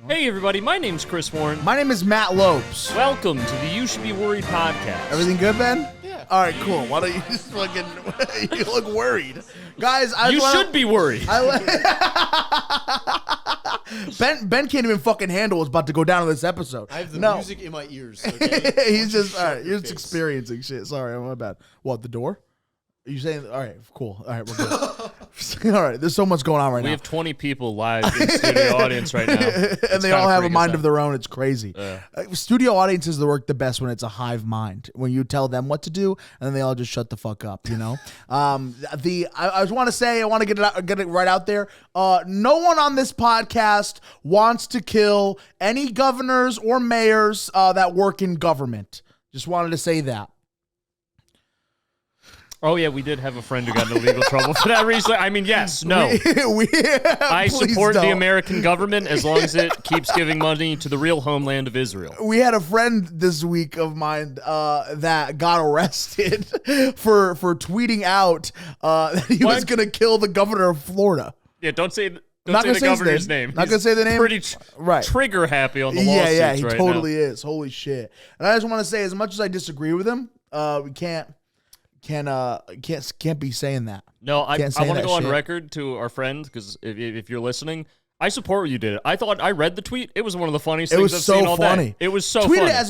Hey everybody, my name's Chris Warren. My name is Matt Lopes. Welcome to the You Should Be Worried podcast. Everything good, Ben? Yeah. All right, cool. Why don't you just fucking... You look worried. Guys, You should be worried. Ben can't even fucking handle what's about to go down in this episode. I have the music in my ears. Okay? He's just, all right, you're just experiencing shit. Sorry, my bad. What, the door? Are you saying, all right, cool. All right, we're good. All right, there's so much going on right now. We have 20 people live in the studio audience right now. And they all have a mind of their own. It's crazy. Yeah. Studio audiences work the best when it's a hive mind. When you tell them what to do, and then they all just shut the fuck up. You know. I just want to say, I want to get it right out there. No one on this podcast wants to kill any governors or mayors that work in government. Just wanted to say that. Oh yeah, we did have a friend who got in legal trouble for that reason. I mean, yes, no. I support the American government as long as it keeps giving money to the real homeland of Israel. We had a friend this week of mine that got arrested for tweeting out that he was going to kill the governor of Florida. Yeah, don't say the governor's name. Not going to say the name. Pretty trigger happy on the lawsuits. Yeah, he right totally now. is. Holy shit. And I just want to say, as much as I disagree with him, we can't be saying that. No, I want to go on record to our friend, because if you're listening, I support what you did. I read the tweet. It was one of the funniest things I've seen all day. It was so funny. Tweeted it as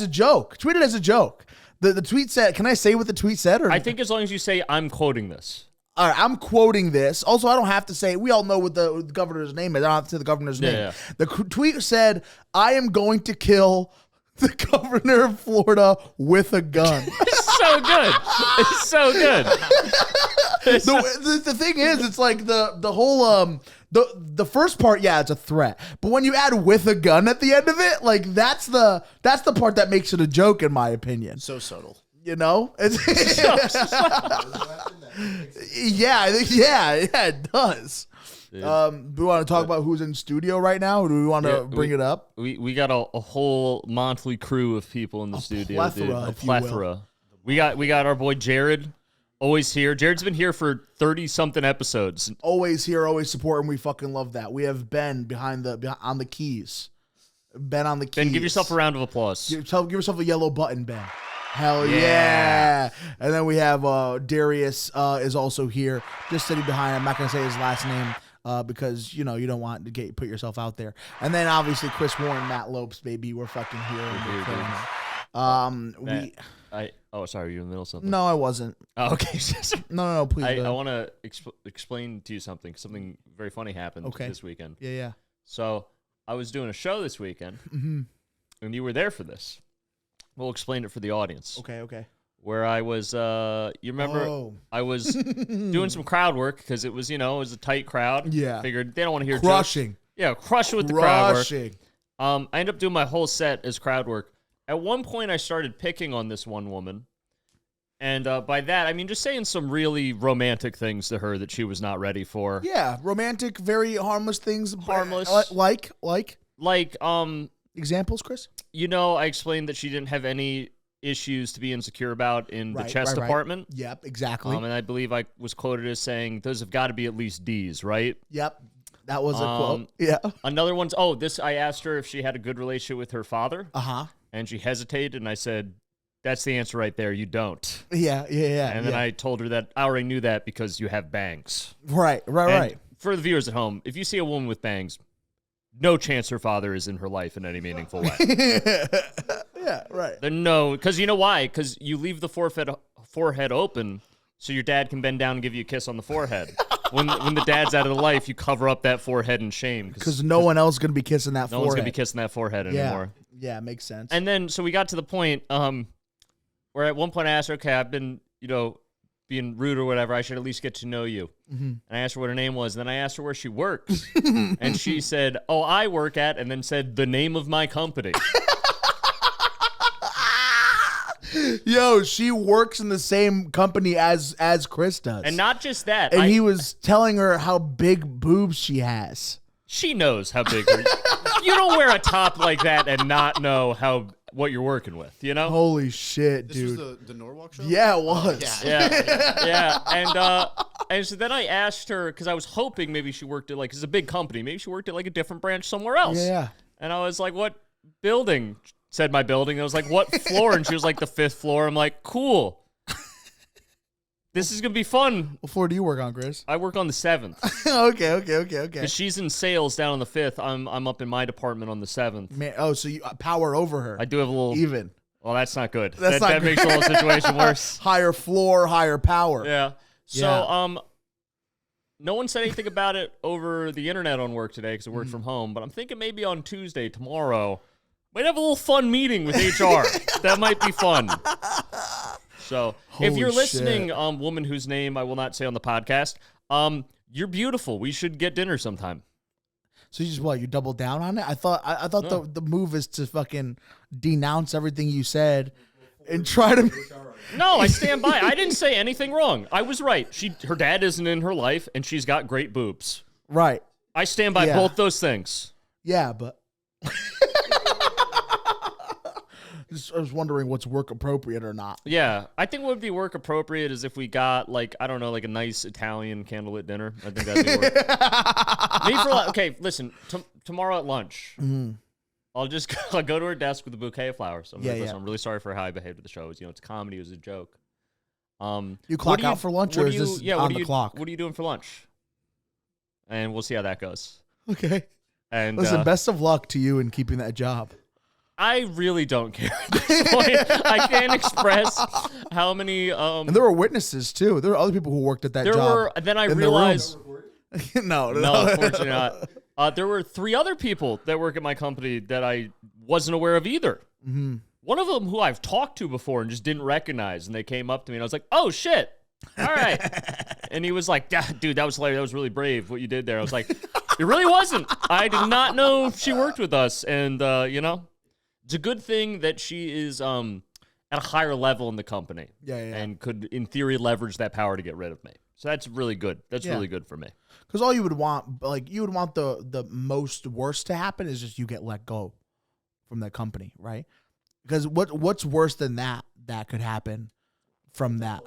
a joke. The tweet said, can I say what the tweet said? Or? I think as long as you say, I'm quoting this. All right, I'm quoting this. Also, I don't have to say, we all know what the governor's name is. I don't have to say the governor's name. Yeah. The tweet said, I am going to kill the governor of Florida with a gun. So good. It's so good. The thing is, it's like the whole the first part, yeah, it's a threat. But when you add with a gun at the end of it, like that's the part that makes it a joke, in my opinion. So subtle. You know? It's yeah, it does. Do we want to talk about who's in studio right now, or do we want to bring it up? We got a whole motley crew of people in the studio. Plethora, a plethora. We got our boy Jared, always here. Jared's been here for 30-something episodes. Always here, always supporting. We fucking love that. We have Ben on the keys. Ben on the keys. Ben, give yourself a round of applause. Give yourself a yellow button, Ben. Hell yeah. And then we have Darius is also here, just sitting behind. I'm not going to say his last name because, you know, you don't want to put yourself out there. And then obviously Chris Warren, Matt Lopes, baby. We're fucking here. Oh, sorry, were you in the middle of something? No, I wasn't. Oh, okay. No, please. I want to explain to you something. Something very funny happened this weekend. Yeah. So I was doing a show this weekend, and you were there for this. We'll explain it for the audience. Okay. Where I was, you remember, I was doing some crowd work because it was, it was a tight crowd. Yeah. Figured they don't want to hear crushing. Jokes. Yeah, crush it with the crowd work. I ended up doing my whole set as crowd work. At one point, I started picking on this one woman. And by that, I mean just saying some really romantic things to her that she was not ready for. Yeah, romantic, very harmless things. Harmless. Like? Examples, Chris? I explained that she didn't have any issues to be insecure about in the chest department. Yep, exactly. And I believe I was quoted as saying, those have got to be at least D's, right? Yep. That was a quote. Yeah. Another one's, I asked her if she had a good relationship with her father. Uh-huh. And she hesitated, and I said, that's the answer right there. You don't. Yeah. And then I told her that I already knew that because you have bangs. Right. For the viewers at home, if you see a woman with bangs, no chance her father is in her life in any meaningful way. Yeah, right. Because you know why? Because you leave the forehead open so your dad can bend down and give you a kiss on the forehead. When the dad's out of the life, you cover up that forehead in shame. Because no one else is going to be kissing that forehead. No one's going to be kissing that forehead anymore. Yeah, makes sense. And then, so we got to the point where at one point I asked her, okay, I've been, being rude or whatever, I should at least get to know you. Mm-hmm. And I asked her what her name was, and then I asked her where she works. And she said, I work at, and then said the name of my company. Yo, she works in the same company as Chris does. And not just that. And he was telling her how big boobs she has. She knows how big her... You don't wear a top like that and not know what you're working with, Holy shit, dude. This was the Norwalk show? Yeah, it was. Yeah. And so then I asked her, because I was hoping maybe she worked at, it's a big company. Maybe she worked at, a different branch somewhere else. Yeah. And I was like, what building? Said my building. I was like, what floor? And she was like, the 5th floor. I'm like, cool. This is going to be fun. What floor do you work on, Chris? I work on the 7th. Okay. Because she's in sales down on the 5th. I'm up in my department on the 7th. Man, so you power over her. I do have a little... Even. Well, that's not good. That makes the whole situation worse. Higher floor, higher power. Yeah. So, no one said anything about it over the internet on work today because I worked from home. But I'm thinking maybe on Tuesday, tomorrow, might have a little fun meeting with HR. That might be fun. So, if you're listening, woman whose name I will not say on the podcast, you're beautiful. We should get dinner sometime. So you double down on it? I thought no. the move is to fucking denounce everything you said and try to. No, I stand by. I didn't say anything wrong. I was right. Her dad isn't in her life, and she's got great boobs. Right. I stand by both those things. Yeah, but. I was wondering what's work appropriate or not. Yeah, I think what would be work appropriate is if we got a nice Italian candlelit dinner. I think that'd be work. Okay, listen, tomorrow at lunch, I'll go to her desk with a bouquet of flowers. Listen, I'm really sorry for how I behaved at the show. It's a comedy, it was a joke. You clock out for lunch, or is this on the clock? What are you doing for lunch? And we'll see how that goes. Okay. And listen, best of luck to you in keeping that job. I really don't care at this point. I can't express how many. And there were witnesses too. There were other people who worked at that job. Then I realized. No, unfortunately not. There were 3 other people that work at my company that I wasn't aware of either. Mm-hmm. One of them who I've talked to before and just didn't recognize, and they came up to me and I was like, "Oh shit, all right." And he was like, "Dude, that was hilarious. That was really brave what you did there." I was like, "It really wasn't. I did not know she worked with us, and It's a good thing that she is at a higher level in the company. Yeah. And could, in theory, leverage that power to get rid of me. So that's really good. That's really good for me. Because all you would want, the most worst to happen is just you get let go from that company, right? Because what's worse than that could happen from that?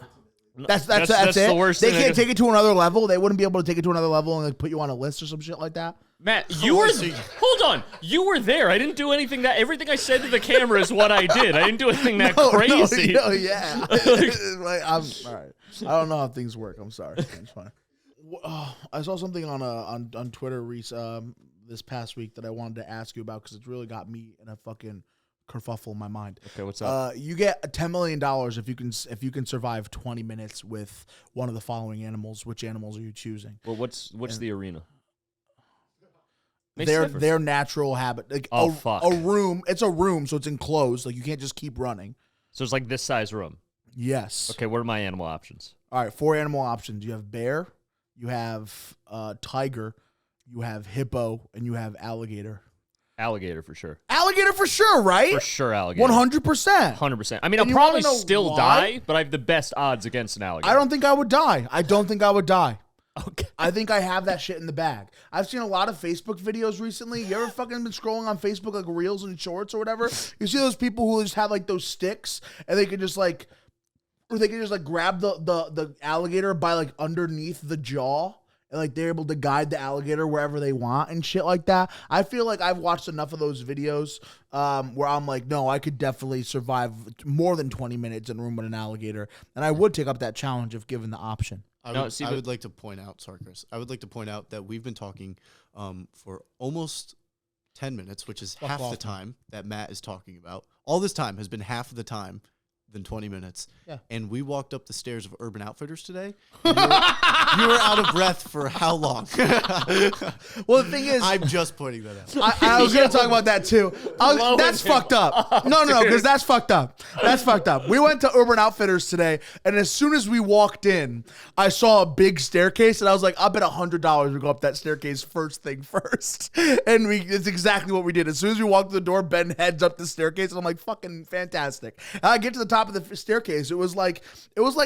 That's it. The worst they can't take it to another level. They wouldn't be able to take it to another level and put you on a list or some shit like that. Matt, hold on. You were there. I didn't do anything everything I said to the camera is what I did. I didn't do anything crazy. No, yeah. I'm all right. I don't know how things work. I'm sorry. It's fine. I saw something on Twitter this past week that I wanted to ask you about because it's really got me in a fucking kerfuffle in my mind. Okay, what's up? You get $10 million if you can survive 20 minutes with one of the following animals. Which animals are you choosing? Well, what's the arena? Their natural habit. Fuck. A room. It's a room, so it's enclosed. Like you can't just keep running. So it's like this size room. Yes. Okay, what are my animal options? All right, 4 animal options. You have bear, you have tiger, you have hippo, and you have alligator. Alligator for sure. Alligator for sure, right? For sure, alligator. 100%. 100%. I mean, I'll probably still die, but I have the best odds against an alligator. I don't think I would die. Okay. I think I have that shit in the bag. I've seen a lot of Facebook videos recently. You ever fucking been scrolling on Facebook like Reels and Shorts or whatever? You see those people who just have like those sticks and they can just like grab the alligator by like underneath the jaw and like they're able to guide the alligator wherever they want and shit like that. I feel like I've watched enough of those videos where I'm like, no, I could definitely survive more than 20 minutes in a room with an alligator. And I would take up that challenge if given the option. I would like to point out, sorry, Chris. I would like to point out that we've been talking for almost 10 minutes, which is half the time that Matt is talking about. All this time has been half of the time than 20 minutes. Yeah. And we walked up the stairs of Urban Outfitters today. You were out of breath for how long? Well, the thing is, I'm just pointing that out. I was going to talk about that too. That's fucked up. No, because that's fucked up. That's fucked up. We went to Urban Outfitters today, and as soon as we walked in, I saw a big staircase, and I was like, I bet $100 we go up that staircase first thing first. And it's exactly what we did. As soon as we walked through the door, Ben heads up the staircase, and I'm like, fucking fantastic. And I get to the top of the staircase. It was like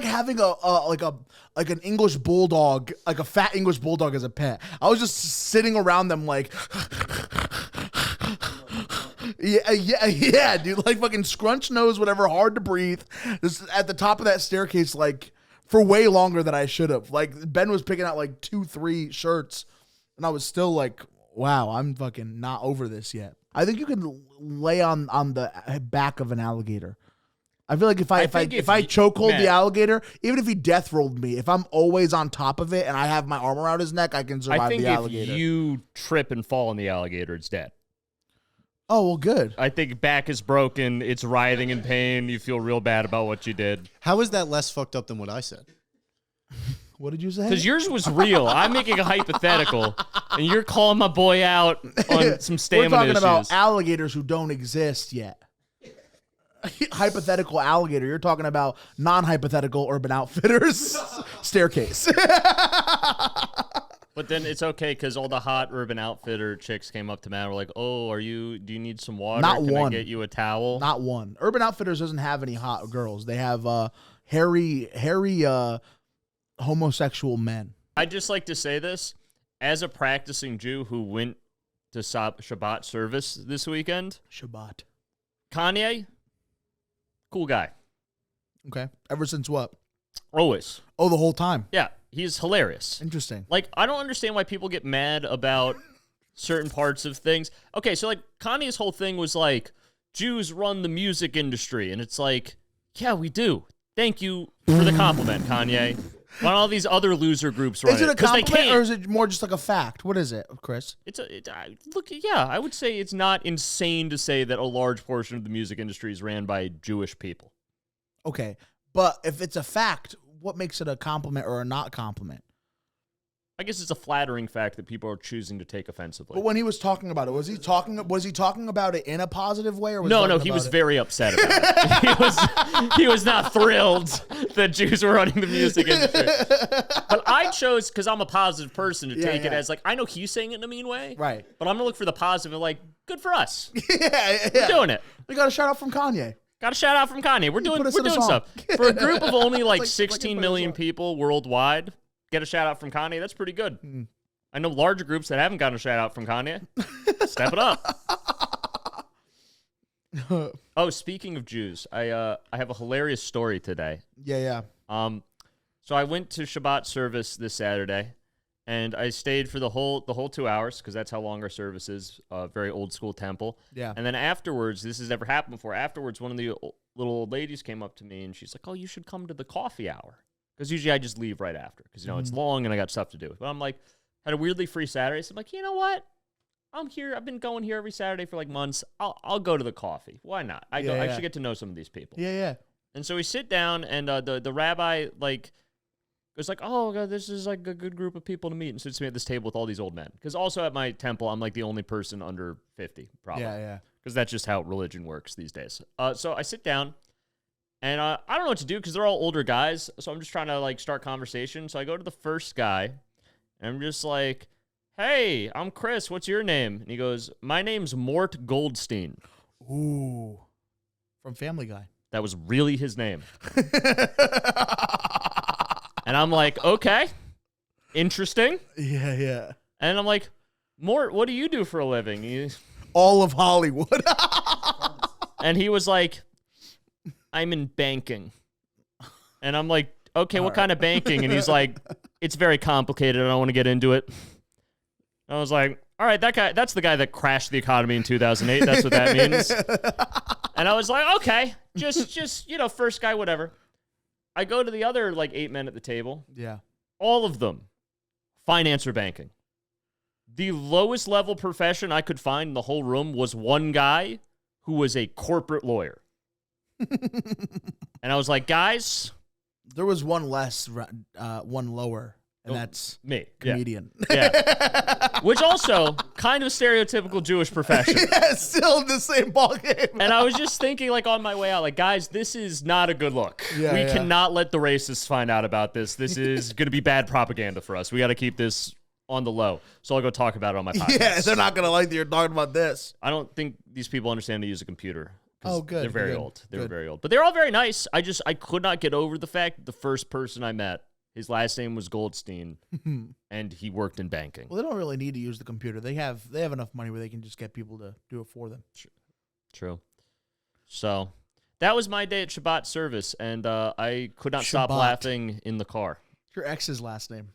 having an English bulldog, like a fat English bulldog as a pet. I was just sitting around them like, yeah, dude, like fucking scrunch nose, whatever, hard to breathe. Just at the top of that staircase, like for way longer than I should have. Like Ben was picking out like 2-3 shirts, and I was still like, wow, I'm fucking not over this yet. I think you can lay on the back of an alligator. I feel like if I chokehold the alligator, even if he death rolled me, if I'm always on top of it and I have my arm around his neck, I can survive the alligator. I think if you trip and fall on the alligator, it's dead. Oh, well, good. I think back is broken. It's writhing in pain. You feel real bad about what you did. How is that less fucked up than what I said? What did you say? Because yours was real. I'm making a hypothetical, and you're calling my boy out on some stamina We're talking issues. about alligators who don't exist yet. Hypothetical alligator. You're talking about non-hypothetical Urban Outfitters staircase. But then it's okay because all the hot Urban Outfitter chicks came up to Matt and were like, "Oh, do you need some water? Not Can one. I get you a towel?" Not one. Urban Outfitters doesn't have any hot girls. They have hairy homosexual men. I'd just like to say this. As a practicing Jew who went to Shabbat service this weekend, Shabbat. Kanye, cool guy. Okay. Ever since what? Always. Oh, the whole time. Yeah, he's hilarious. Interesting. Like, I don't understand why people get mad about certain parts of things. Okay, so, like, Kanye's whole thing was, like, Jews run the music industry. And it's like, yeah, we do. Thank you for the compliment, Kanye. Why don't all these other loser groups run it? Is it a compliment or is it more just like a fact? What is it, Chris? I would say it's not insane to say that a large portion of the music industry is ran by Jewish people. Okay. But if it's a fact, what makes it a compliment or a not compliment? I guess it's a flattering fact that people are choosing to take offensively. But when he was talking about it, was he talking about it in a positive way, or was No, he was very upset about it. He was not thrilled that Jews were running the music industry. But I chose, because I'm a positive person, to take it as like, I know he's saying it in a mean way, right? But I'm gonna look for the positive and like, good for us. Yeah. We're doing it. We got a shout out from Kanye. Got a shout out from Kanye. We're doing stuff for a group of only like 16 million people worldwide. Get a shout out from Kanye. That's pretty good. I know larger groups that haven't gotten a shout out from Kanye. Step it up. Oh, speaking of Jews, I have a hilarious story today. Yeah. So I went to Shabbat service this Saturday, and I stayed for the whole 2 hours because that's how long our service is. Very old school temple. Yeah. And then afterwards, this has never happened before. Afterwards, one of the little old ladies came up to me and she's like, "Oh, you should come to the coffee hour." Because usually I just leave right after because, it's long and I got stuff to do. But I'm like, had a weirdly free Saturday. So I'm like, you know what? I'm here. I've been going here every Saturday for like months. I'll go to the coffee. Why not? I should get to know some of these people. Yeah. And so we sit down and the rabbi like goes like, "Oh, God, this is like a good group of people to meet," and sits me at this table with all these old men. Because also at my temple, I'm like the only person under 50, probably. Yeah. Because that's just how religion works these days. So I sit down. And I don't know what to do because they're all older guys. So I'm just trying to like start conversation. So I go to the first guy and I'm just like, "Hey, I'm Chris. What's your name?" And he goes, "My name's Mort Goldstein." Ooh. From Family Guy. That was really his name. And I'm like, okay, interesting. Yeah. And I'm like, "Mort, what do you do for a living?" All of Hollywood. And he was like, "I'm in banking." And I'm like, "Okay, what kind of banking?" And he's like, "It's very complicated. I don't want to get into it." I was like, "All right, that's the guy that crashed the economy in 2008. That's what that means." And I was like, "Okay, just first guy, whatever." I go to the other like 8 men at the table. Yeah. All of them, finance or banking. The lowest level profession I could find in the whole room was one guy who was a corporate lawyer. And I was like, "Guys," there was one less, one lower, and that's me, comedian. Yeah. Which also kind of stereotypical Jewish profession. Yeah, still in the same ballgame. And I was just thinking, like, on my way out, like, guys, this is not a good look. Yeah, we cannot let the racists find out about this. This is going to be bad propaganda for us. We got to keep this on the low. So I'll go talk about it on my podcast. Yeah, they're not gonna like that you're talking about this. I don't think these people understand to use a computer. Oh, good. They're very old. They were very old. But they're all very nice. I could not get over the fact that the first person I met, his last name was Goldstein, and he worked in banking. Well, they don't really need to use the computer. They have enough money where they can just get people to do it for them. True. So that was my day at Shabbat service, and I could not stop laughing in the car. Your ex's last name.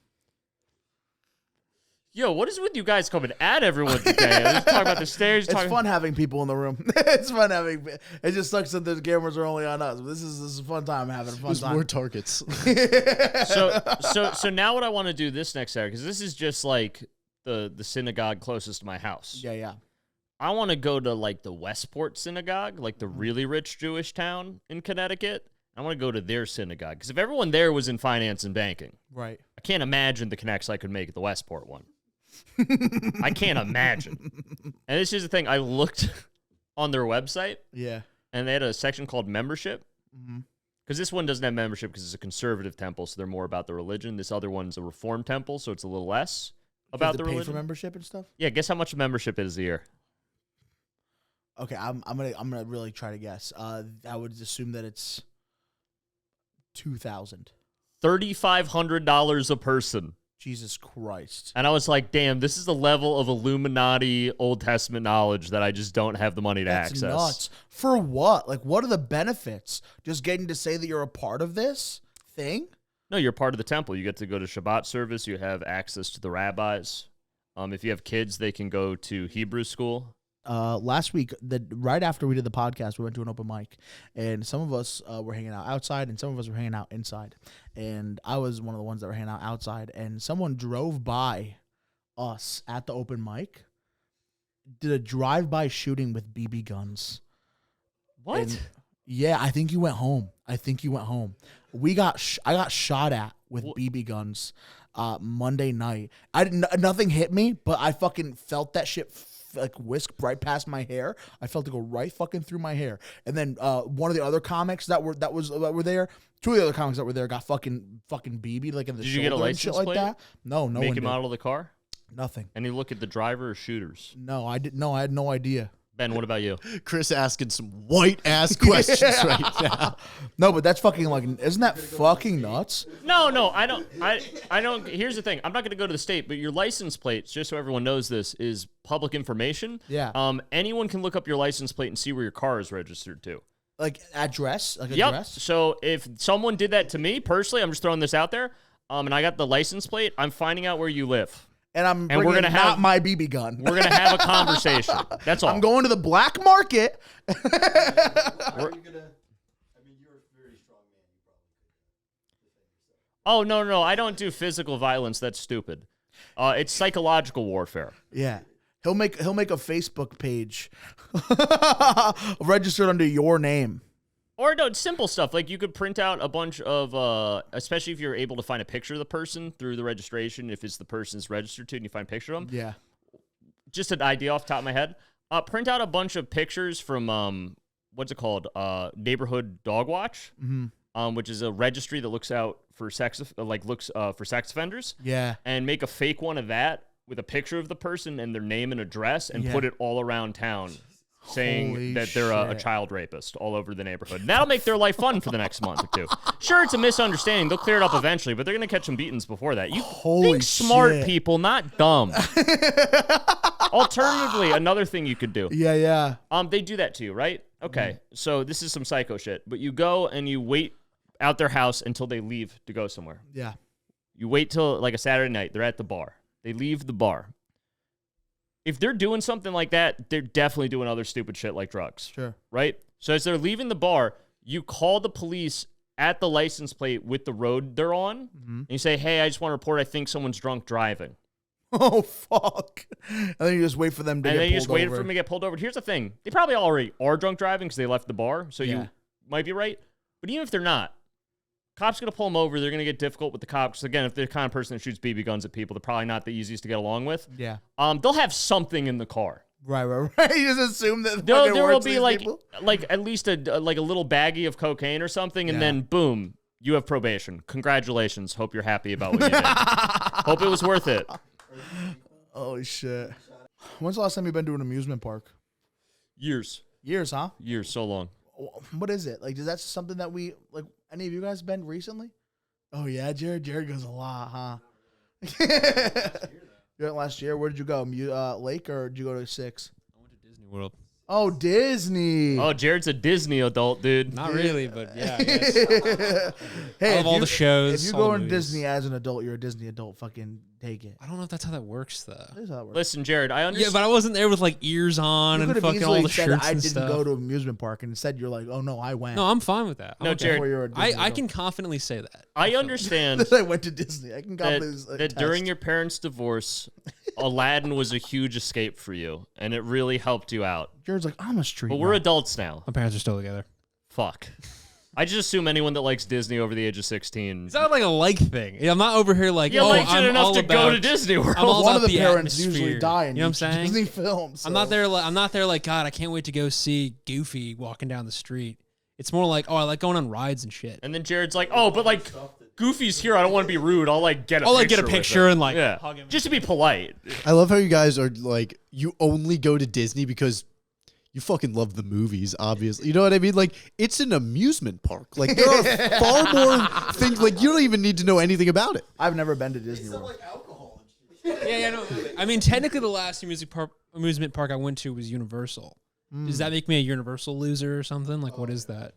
Yo, what is with you guys coming at everyone today? Let's talk about the stairs. It's fun having people in the room. It's fun having. It just sucks that the cameras are only on us. But this is a fun time having a fun time. More targets. So now what I want to do this next Saturday, because this is just like the synagogue closest to my house. Yeah. I want to go to like the Westport synagogue, like the really rich Jewish town in Connecticut. I want to go to their synagogue because if everyone there was in finance and banking, right? I can't imagine the connects I could make at the Westport one. I can't imagine. And this is the thing. I looked on their website. Yeah. And they had a section called membership. Because this one doesn't have membership because it's a conservative temple, so they're more about the religion. This other one's a reform temple, so it's a little less about the religion. Pay for membership and stuff? Yeah, guess how much membership is a year? Okay, I'm gonna really try to guess. I would assume that it's $2,000. $3,500 a person. Jesus Christ. And I was like, damn, this is the level of Illuminati Old Testament knowledge that I just don't have the money to access. That's nuts. For what? Like, what are the benefits? Just getting to say that you're a part of this thing? No, you're part of the temple. You get to go to Shabbat service. You have access to the rabbis. If you have kids, they can go to Hebrew school. Last week, right after we did the podcast, we went to an open mic, and some of us were hanging out outside, and some of us were hanging out inside. And I was one of the ones that were hanging out outside, and someone drove by us at the open mic, did a drive-by shooting with BB guns. What? And yeah, I think you went home. I got shot at with BB guns Monday night. Nothing hit me, but I fucking felt that shit like whisk right past my hair. I felt it go right fucking through my hair. And then one of the other comics that were there, two of the other comics that were there got fucking BB'd like in the shoulder. Did you get a license shit plate? Like that. No Make one him did. out of the car? Nothing. And you look at the driver or shooters? No, I didn't. No, I had no idea. Ben, what about you? Chris asking some white-ass questions right now. No, but that's fucking like, isn't that fucking nuts? No, I don't. Here's the thing. I'm not going to go to the state, but your license plate, just so everyone knows this, is public information. Yeah. Anyone can look up your license plate and see where your car is registered to. Like address? Like Yep. address? So if someone did that to me personally, I'm just throwing this out there, and I got the license plate, I'm finding out where you live. And we're gonna not have my BB gun. We're gonna have a conversation. That's all. I'm going to the black market. You're a very strong man. You probably could. Oh no, I don't do physical violence. That's stupid. It's psychological warfare. Yeah. He'll make a Facebook page registered under your name. Or no, it's simple stuff. Like you could print out a bunch of, especially if you're able to find a picture of the person through the registration, if it's the person's registered to and you find a picture of them. Yeah. Just an idea off the top of my head. Print out a bunch of pictures from, what's it called? Neighborhood Dog Watch, which is a registry that looks out for for sex offenders. Yeah. And make a fake one of that with a picture of the person and their name and address and put it all around town. Saying Holy that they're a child rapist all over the neighborhood. And that'll make their life fun for the next month or two. Sure, it's a misunderstanding. They'll clear it up eventually, but they're going to catch some beatings before that. You think smart people, not dumb. Alternatively, another thing you could do. Yeah. They do that to you, right? Okay, so this is some psycho shit. But you go and you wait out their house until they leave to go somewhere. Yeah. You wait till like a Saturday night. They're at the bar. They leave the bar. If they're doing something like that, they're definitely doing other stupid shit like drugs. Sure. Right? So as they're leaving the bar, you call the police at the license plate with the road they're on, and you say, hey, I just want to report I think someone's drunk driving. Oh, fuck. And then you just wait for them to get pulled over. And then you just wait for them to get pulled over. Here's the thing. They probably already are drunk driving because they left the bar, so you might be right. But even if they're not, cops going to pull them over. They're going to get difficult with the cops. Again, if they're the kind of person that shoots BB guns at people, they're probably not the easiest to get along with. Yeah. They'll have something in the car. Right. You just assume that there will be like at least a little baggie of cocaine or something, and then boom, you have probation. Congratulations. Hope you're happy about what you did. Hope it was worth it. Oh shit. When's the last time you've been to an amusement park? Years, huh? Years, so long. What is it? Like, is that something that we like? Any of you guys been recently? Oh yeah, Jared goes a lot, huh? You went last year. Where did you go? Lake or did you go to 6? I went to Disney World. Oh, Disney. Oh, Jared's a Disney adult, dude. Not really, but yeah. I guess. Hey, I love all the shows. If you all go the into movies. Disney as an adult, you're a Disney adult. Fucking take it. I don't know if that's how that works, though. That is how it works. Listen, Jared, I Yeah, understand. but I wasn't there with like ears on You and could have fucking all easily the said shirts I and didn't stuff. go to an amusement park, and instead you're like, oh no, I went. No, I'm fine with that. No, Okay. Jared, Therefore, you're a Disney I adult. can confidently say that. I understand I went to Disney. I can that, confidently that during your parents' divorce, Aladdin was a huge escape for you, and it really helped you out. Jared's like, I'm a street. But we're rat. adults now. My parents are still together. Fuck. I just assume anyone that likes Disney over the age of 16. It's not like a like thing. Yeah, I'm not over here like, You oh, liked it I'm enough all to about, go to Disney World. I'm all One about of the parents atmosphere. usually die in You know what I'm each saying? Disney film. So. I'm not there like, God, I can't wait to go see Goofy walking down the street. It's more like, oh, I like going on rides and shit. And then Jared's like, oh, but like Goofy's here. I don't want to be rude. I'll like get a I'll picture. like get a with picture him. and like yeah, hug him. just to be polite. I love how you guys are like, you only go to Disney because you fucking love the movies, obviously. You know what I mean? Like, it's an amusement park. Like, there are far more things. Like, you don't even need to know anything about it. I've never been to Disney World. Yeah, no. I mean, technically, the last amusement park I went to was Universal. Does that make me a Universal loser or something? Like, what is that?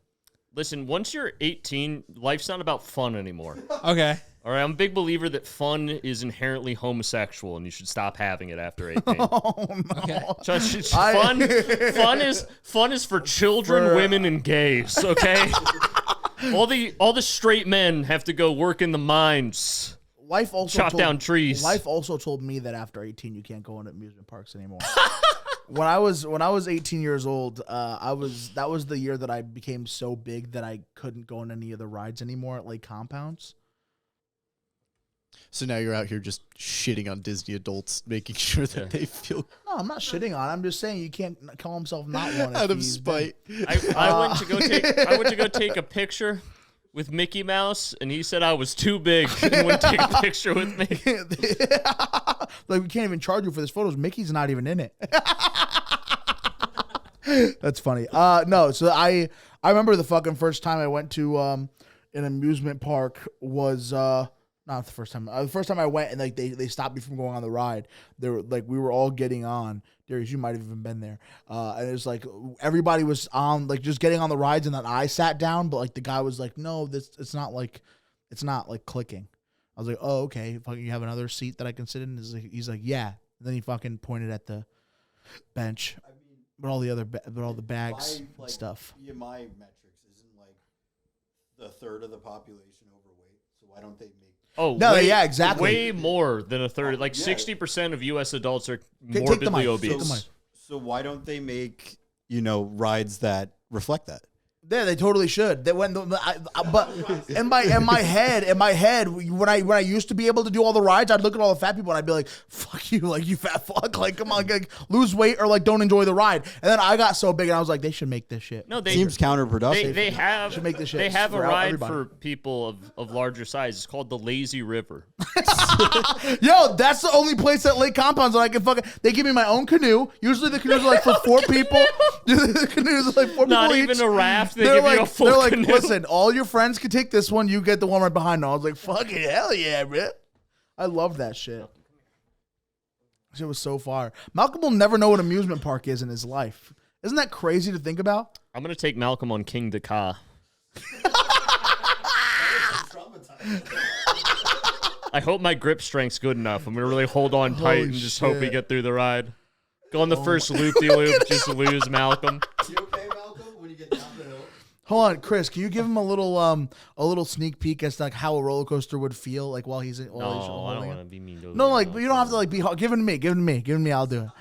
Listen, once you're 18, life's not about fun anymore. Okay. All right, I'm a big believer that fun is inherently homosexual, and you should stop having it after 18. Oh no. Okay. Fun is for children, women, and gays. Okay, all the straight men have to go work in the mines, Life also chop down trees. Life also told me that after 18 you can't go into amusement parks anymore. When I was 18 years old, that was the year that I became so big that I couldn't go on any of the rides anymore at Lake Compounds. So now you're out here just shitting on Disney adults, making sure that they feel No, I'm not shitting on it. I'm just saying you can't call himself not one. out if of he's spite. I went to go take a picture with Mickey Mouse, and he said I was too big and wouldn't take a picture with me. Like, we can't even charge you for this photos. Mickey's not even in it. That's funny. No, so I remember the fucking first time I went to an amusement park was not the first time. The first time I went and like they stopped me from going on the ride. They were like we were all getting on. Darius, you might have even been there. And it was like everybody was on like just getting on the rides, and then I sat down. But like the guy was like, "No, it's not like clicking." I was like, "Oh, okay. Fucking, you have another seat that I can sit in?" He's like, "Yeah." And then he fucking pointed at the bench, but all the other bags and stuff. BMI metrics isn't like the third of the population overweight, so why don't they make? Oh No, yeah, exactly. Way more than a third. Like Yeah. 60% of U.S. adults are Take the morbidly mic. obese. Take the mic. So why don't they make rides that reflect that? Yeah, they totally should. They went, but in my head, when I used to be able to do all the rides, I'd look at all the fat people and I'd be like, "Fuck you, like you fat fuck, like come on, like, lose weight or like don't enjoy the ride." And then I got so big and I was like, they should make this shit. No, they Seems counterproductive. they have Should make this shit they have a for ride everybody. for people of larger size. It's called the Lazy River. Yo, that's the only place at Lake Compounds that I can fucking. They give me my own canoe. Usually the canoes are like for 4 people. The canoes are like 4 Not people even each. a raft. They They're give like, you a full they're like, canoe. listen, all your friends can take this one. You get the one right behind them. I was like, fucking hell yeah, bro. I love that shit. Shit was so far. Malcolm will never know what amusement park is in his life. Isn't that crazy to think about? I'm gonna take Malcolm on Kingda. I hope my grip strength's good enough. I'm gonna really hold on tight Holy and just hope we shit. get through the ride. Go on the first loop-de-loop, just lose Malcolm. You okay, Malcolm? When you get down the hill? Hold on, Chris. Can you give him a little sneak peek as to like how a roller coaster would feel like while he's No, while he's I don't holding want it? to be mean to No, like you don't have to like be. Give it to me. Give it to me. I'll do it.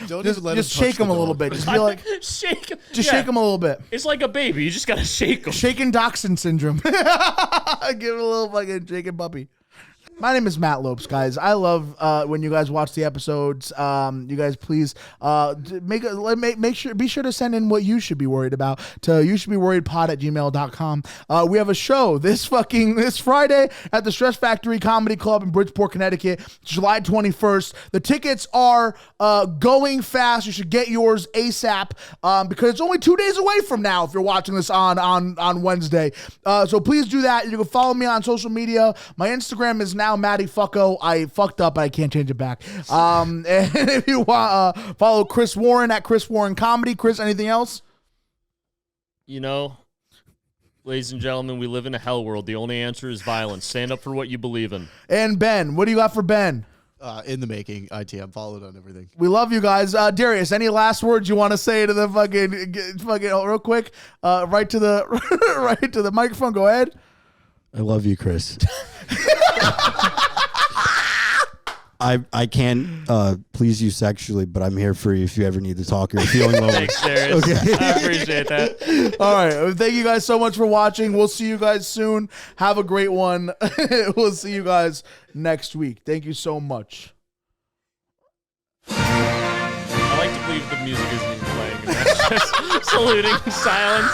Don't even let Just him touch shake him the a little dog. bit. Just be like, shake him. just shake him a little bit. It's like a baby. You just gotta shake him. Shaken dachshund syndrome. Give it a little fucking shaken puppy. My name is Matt Lopes, guys. I love when you guys watch the episodes. You guys, please make sure be sure to send in what you should be worried about to youshouldbeworriedpod@gmail.com. We have a show this Friday at the Stress Factory Comedy Club in Bridgeport, Connecticut, July 21st. The tickets are going fast. You should get yours ASAP because it's only 2 days away from now if you're watching this on Wednesday. So please do that. You can follow me on social media. My Instagram is now now, Matty Fucko. I fucked up. I can't change it back. And if you want, follow Chris Warren at Chris Warren Comedy. Chris, anything else? You know, ladies and gentlemen, we live in a hell world. The only answer is violence. Stand up for what you believe in. And Ben, what do you got for Ben? In the making, ITM followed on everything. We love you guys. Darius, any last words you want to say to the fucking real quick? Right to the microphone. Go ahead. I love you, Chris. I can't please you sexually, but I'm here for you if you ever need to talk or you're feeling low. Thanks, Darius. Okay. I appreciate that. All right. Thank you guys so much for watching. We'll see you guys soon. Have a great one. We'll see you guys next week. Thank you so much. I like to believe the music isn't even playing. And that's just saluting silence.